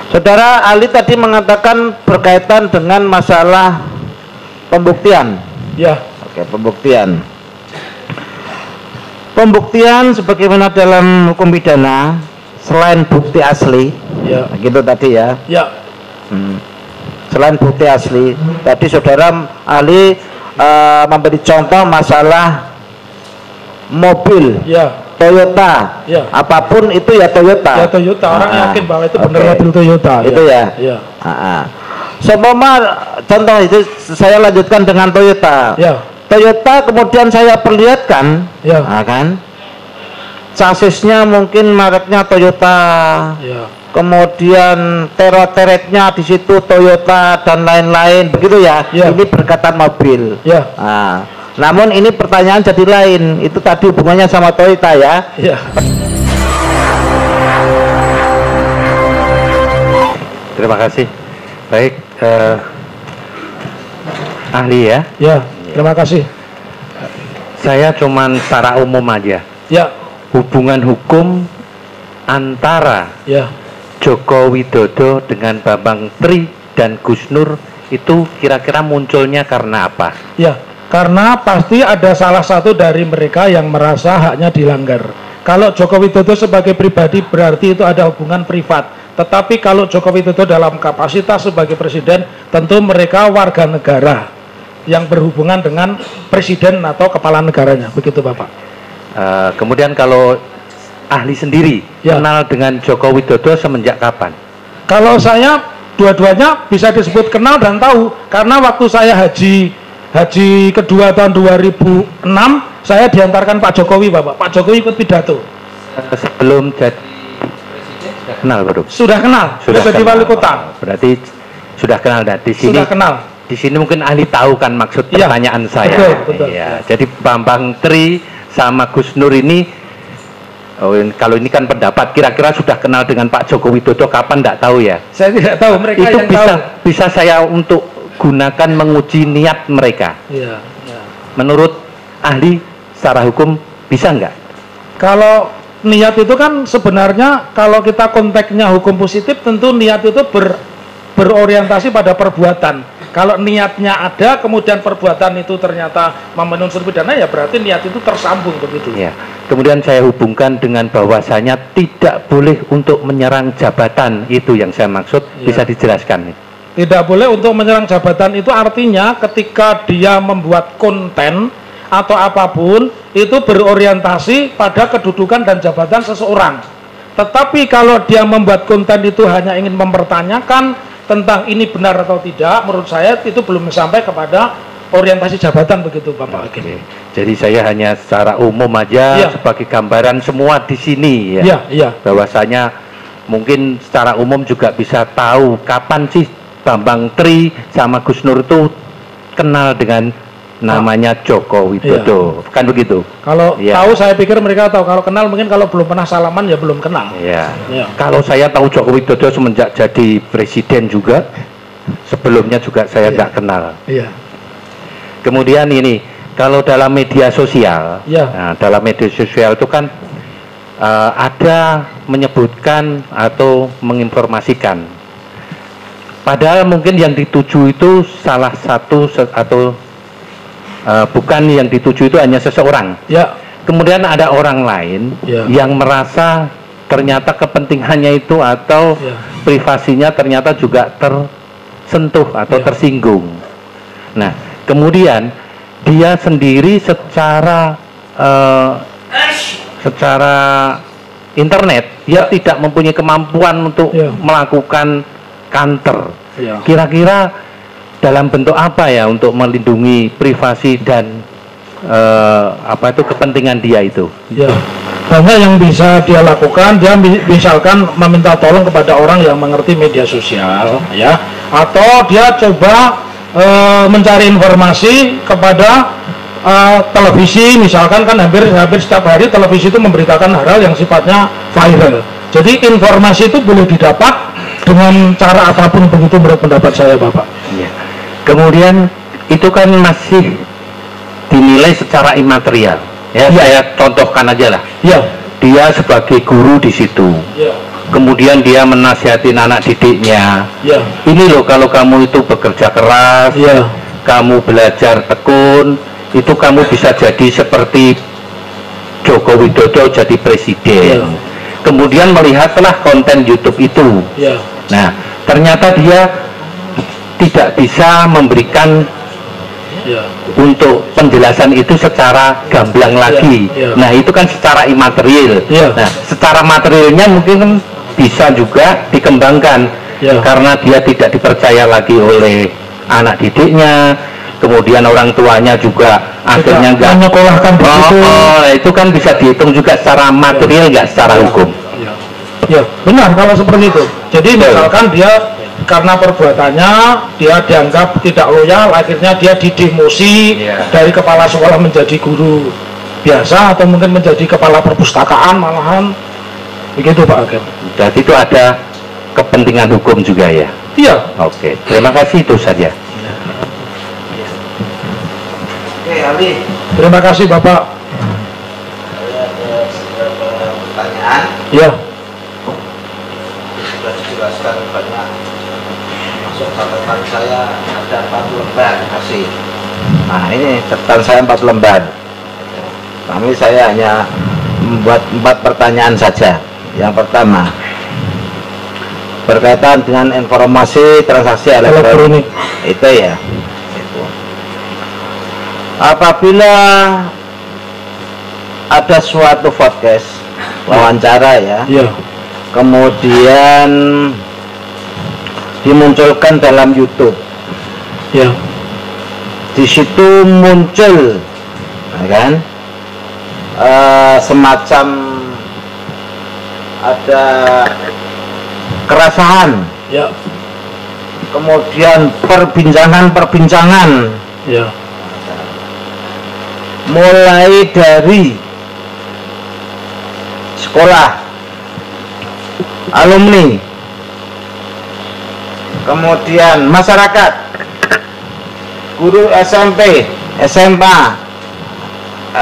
Saudara ahli tadi mengatakan berkaitan dengan masalah pembuktian. Ya. Oke, pembuktian. Pembuktian sebagaimana dalam hukum pidana, selain bukti asli, ya, gitu tadi ya. Ya. Selain bukti asli, tadi saudara ahli memberi contoh masalah mobil. Ya. Toyota, ya. Apapun itu ya Toyota. Ya Toyota, orang yakin bahwa itu benar mobil Toyota. Itu ya. Ya. Seumpama contoh itu saya lanjutkan dengan Toyota. Ya. Toyota kemudian saya perlihatkan, ya. Kan? Chasisnya mungkin mereknya Toyota. Ya. Kemudian teretnya di situ Toyota dan lain-lain, begitu ya. Ya. Ini berkaitan mobil. Ya. Namun ini pertanyaan jadi lain. Itu tadi hubungannya sama Toyota ya. Iya. Terima kasih. Baik, ahli ya. Ya, terima kasih. Saya cuman secara umum aja. Ya. Hubungan hukum antara Joko Widodo dengan Bambang Tri dan Gus Nur itu kira-kira munculnya karena apa? Ya. Karena pasti ada salah satu dari mereka yang merasa haknya dilanggar. Kalau Joko Widodo sebagai pribadi berarti itu ada hubungan privat. Tetapi kalau Joko Widodo dalam kapasitas sebagai presiden, tentu mereka warga negara yang berhubungan dengan presiden atau kepala negaranya. Begitu Bapak. Kemudian kalau ahli sendiri kenal dengan Joko Widodo semenjak kapan? Kalau saya dua-duanya bisa disebut kenal dan tahu. Karena waktu saya haji kedua tahun 2006 saya diantarkan Pak Jokowi, Bapak. Pak Jokowi ikut pidato. Sebelum jadi presiden sudah kenal baru? Sudah kenal. Sudah jadi wali kota. Berarti sudah kenal. Dan di sini sudah kenal. Di sini mungkin ahli tahu kan maksud pertanyaan saya. Betul. Ya. Jadi Bambang Tri sama Gus Nur ini, kalau ini kan pendapat, kira-kira sudah kenal dengan Pak Joko Widodo kapan? Tidak tahu ya. Saya tidak tahu. Mereka itu yang tahu. Bisa saya untuk gunakan menguji niat mereka. Ya. Menurut ahli secara hukum bisa nggak? Kalau niat itu kan sebenarnya kalau kita konteksnya hukum positif tentu niat itu berorientasi pada perbuatan. Kalau niatnya ada kemudian perbuatan itu ternyata memenuhi unsur pidana, ya berarti niat itu tersambung begitu. Ya. Kemudian saya hubungkan dengan bahwasanya tidak boleh untuk menyerang jabatan, itu yang saya maksud. Bisa dijelaskan nih? Tidak boleh untuk menyerang jabatan itu artinya ketika dia membuat konten atau apapun itu berorientasi pada kedudukan dan jabatan seseorang. Tetapi kalau dia membuat konten itu hanya ingin mempertanyakan tentang ini benar atau tidak, menurut saya itu belum sampai kepada orientasi jabatan begitu Bapak. Oke. Jadi saya hanya secara umum aja sebagai gambaran semua di sini ya. Bahwasanya mungkin secara umum juga bisa tahu kapan sih Bambang Tri sama Gus Nur itu kenal dengan namanya Joko Widodo, kan begitu? Kalau tahu saya pikir mereka tahu, kalau kenal mungkin, kalau belum pernah salaman ya belum kenal. Kalau saya tahu Joko Widodo semenjak jadi presiden juga, sebelumnya juga saya nggak kenal. Kemudian ini, kalau dalam media sosial, nah, dalam media sosial itu kan ada menyebutkan atau menginformasikan. Padahal mungkin yang dituju itu salah satu atau bukan yang dituju itu hanya seseorang. Kemudian ada orang lain yang merasa ternyata kepentingannya itu atau privasinya ternyata juga tersentuh atau tersinggung. Nah, kemudian dia sendiri secara internet dia tidak mempunyai kemampuan untuk melakukan counter. Kira-kira dalam bentuk apa ya untuk melindungi privasi dan kepentingan dia itu? Banyak yang bisa dia lakukan. Dia misalkan meminta tolong kepada orang yang mengerti media sosial, atau dia coba mencari informasi kepada televisi, misalkan kan hampir setiap hari televisi itu memberitakan hal-hal yang sifatnya viral. Jadi informasi itu boleh didapat dengan cara apapun, begitu menurut pendapat saya Bapak. Kemudian itu kan masih dinilai secara imaterial. Saya contohkan aja lah. Dia sebagai guru di situ. kemudian dia menasihatin anak didiknya, ya. Ini loh kalau kamu itu bekerja keras, ya. Kamu belajar tekun, itu kamu bisa jadi seperti Joko Widodo jadi presiden. Ya. Kemudian melihatlah konten YouTube itu, ya. Nah ternyata dia tidak bisa memberikan ya. untuk penjelasan itu secara gamblang lagi. Ya. Nah itu kan secara imaterial. Ya. Nah secara materialnya mungkin kan bisa juga dikembangkan, ya. Karena dia tidak dipercaya lagi oleh anak didiknya, kemudian orang tuanya juga akhirnya nggak menyekolahkan begitu. Itu kan bisa dihitung juga secara material, nggak secara hukum. Ya benar kalau seperti itu. Jadi misalkan dia karena perbuatannya dia dianggap tidak loyal, akhirnya dia didemosi dari kepala sekolah menjadi guru biasa atau mungkin menjadi kepala perpustakaan malahan, begitu Pak Hakim. Jadi itu ada kepentingan hukum juga ya? Iya. Oke, terima kasih, itu saja. Oke, Ali. Terima kasih Bapak. Saya ada beberapa pertanyaan. Iya. Sudah dijelaskan banyak. Masuk catatan saya ada 4 lembar kasih. Nah ini catatan saya 4 lembar. Kami saya hanya membuat 4 pertanyaan saja. Yang pertama berkaitan dengan informasi transaksi elektronik. Itu ya. Itu. Apabila ada suatu podcast wawancara ya. Kemudian dimunculkan dalam YouTube, ya. Di situ muncul, kan, semacam ada keresahan, ya. Kemudian perbincangan, ya. Mulai dari sekolah, alumni, kemudian masyarakat, guru SMP, SMA,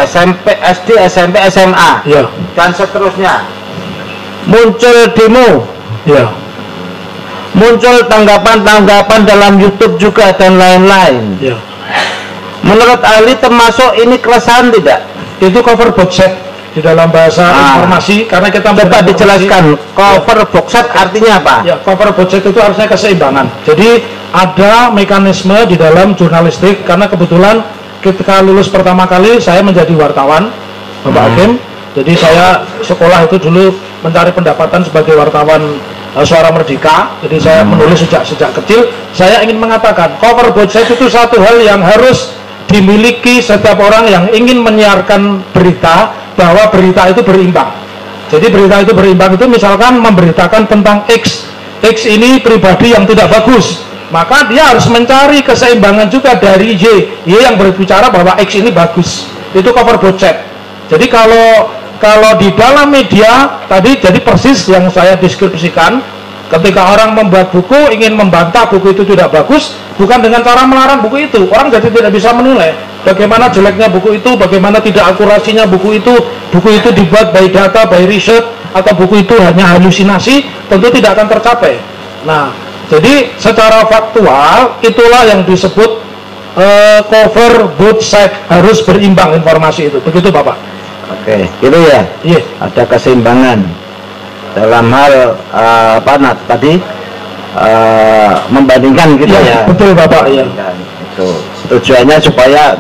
SD, SMP, SMA, ya. Dan seterusnya. Muncul demo, ya. Muncul tanggapan-tanggapan dalam YouTube juga dan lain-lain. Ya. Menurut Ali termasuk ini keresahan tidak? Itu cover box set di dalam bahasa informasi, karena kita coba dijelaskan cover box set artinya apa? Ya, cover box set itu harusnya keseimbangan. Jadi ada mekanisme di dalam jurnalistik, karena kebetulan ketika lulus pertama kali saya menjadi wartawan, Bapak Hakim. Jadi saya sekolah itu dulu mencari pendapatan sebagai wartawan Suara Merdeka. Jadi saya menulis sejak kecil. Saya ingin mengatakan cover box set itu satu hal yang harus dimiliki setiap orang yang ingin menyiarkan berita, bahwa berita itu berimbang. Jadi berita itu berimbang itu misalkan memberitakan tentang X ini pribadi yang tidak bagus, maka dia harus mencari keseimbangan juga dari Y yang berbicara bahwa X ini bagus. Itu cover box set. Jadi kalau di dalam media tadi, jadi persis yang saya deskripsikan, ketika orang membuat buku ingin membantah buku itu tidak bagus, bukan dengan cara melarang buku itu, orang jadi tidak bisa menilai bagaimana jeleknya buku itu, bagaimana tidak akurasinya buku itu dibuat by data, by research, atau buku itu hanya halusinasi, tentu tidak akan tercapai. Nah, jadi secara faktual itulah yang disebut cover both side, harus berimbang informasi itu, begitu Bapak. Oke, gitu ya. Iya. Ada keseimbangan dalam hal tadi membandingkan gitu ya. Betul Bapak. Ya. Itu tujuannya supaya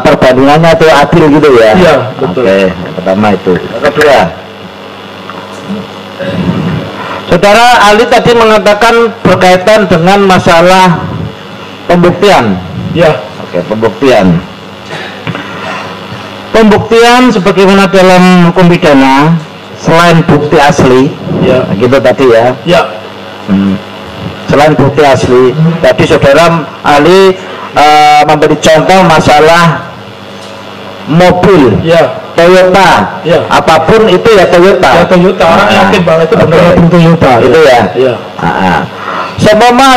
perbandingannya itu adil gitu ya. Iya, betul. Oke, pertama itu. Kedua, Saudara Ali tadi mengatakan berkaitan dengan masalah pembuktian. Ya. Oke, pembuktian. Pembuktian sebagaimana dalam hukum pidana, selain bukti asli, ya, gitu tadi ya. Ya. Selain bukti asli, tadi Saudara Ali memberi contoh masalah mobil, ya, Toyota, ya, apapun itu ya Toyota. Ya, Toyota. Orang yakin bahwa itu benar-benar Toyota. Itu ya. Ya. Seumpama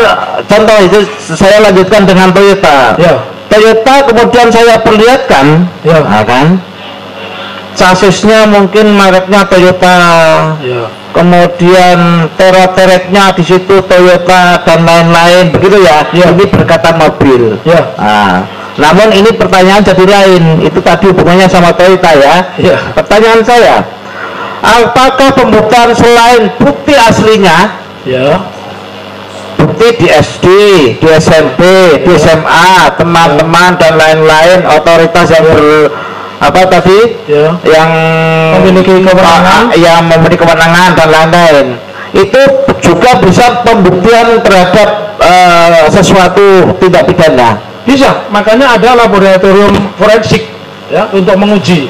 contoh itu saya lanjutkan dengan Toyota. Ya. Toyota kemudian saya perlihatkan, ya, kan, sasisnya mungkin mereknya Toyota, kemudian teret-teretnya di situ Toyota dan lain-lain, begitu ya? Ini berkata mobil. Nah, namun ini pertanyaan jadi lain. Itu tadi hubungannya sama Toyota ya. Pertanyaan saya, apakah pembuktian selain bukti aslinya, bukti di SD, di SMP, di SMA, teman-teman dan lain-lain, otoritas yang yang memiliki kewenangan dan lain-lain, itu juga bisa pembuktian terhadap sesuatu tindak pidana? Bisa, makanya ada laboratorium forensik ya untuk menguji.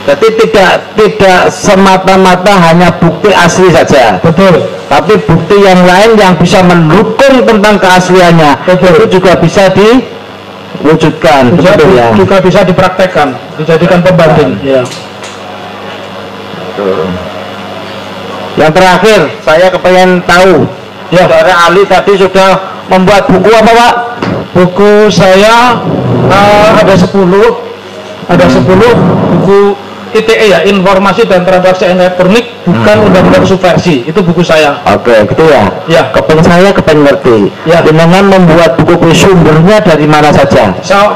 Jadi tidak semata-mata hanya bukti asli saja. Betul. Tapi bukti yang lain yang bisa mendukung tentang keasliannya, itu juga bisa diwujudkan. Juga bisa dipraktekkan, dijadikan pembanding. Yang terakhir, saya kepengen tahu, Saudara Ali tadi sudah membuat buku apa, Pak? Buku saya ada 10 buku ITE ya, Informasi dan Transaksi Elektronik, bukan undang-undang subversi. Itu buku saya. Oke, gitu ya. Saya kepengen ngerti. Dengan membuat buku sumbernya dari mana saja, sah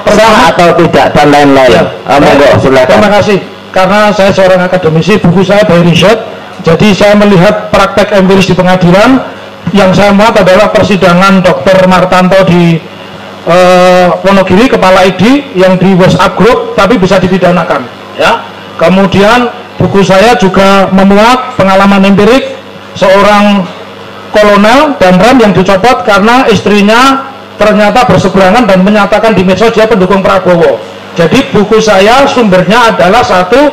atau tidak dan lain-lain. Monggo, silakan. Terima kasih. Karena saya seorang akademisi, buku saya by riset. Jadi saya melihat praktek empiris di pengadilan. Yang saya muat adalah persidangan Dr. Martanto di Wonogiri, kepala ID yang di WhatsApp group, tapi bisa dipidanakan. Ya. Kemudian buku saya juga memuat pengalaman empirik seorang kolonel Danram yang dicopot karena istrinya ternyata berseberangan dan menyatakan di medsos dia pendukung Prabowo. Jadi buku saya sumbernya adalah satu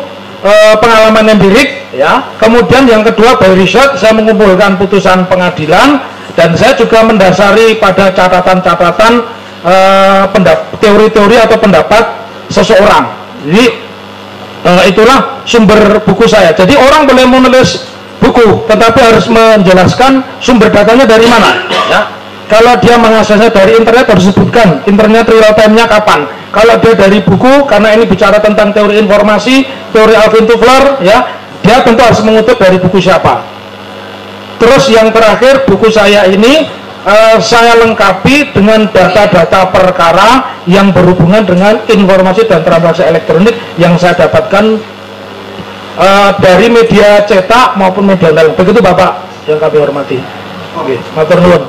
pengalaman empirik, ya. Kemudian yang kedua by riset, saya mengumpulkan putusan pengadilan dan saya juga mendasari pada catatan-catatan teori-teori atau pendapat seseorang. Jadi itulah sumber buku saya. Jadi orang boleh menulis buku, tetapi harus menjelaskan sumber datanya dari mana. Ya. Kalau dia mengaksesnya dari internet, harus sebutkan internet real time-nya kapan. Kalau dia dari buku, karena ini bicara tentang teori informasi, teori Alvin Toffler, ya, dia tentu harus mengutip dari buku siapa. Terus yang terakhir, buku saya ini saya lengkapi dengan data-data perkara yang berhubungan dengan informasi dan transaksi elektronik yang saya dapatkan dari media cetak maupun media online. Begitu Bapak yang kami hormati. Oke, matur nuwun.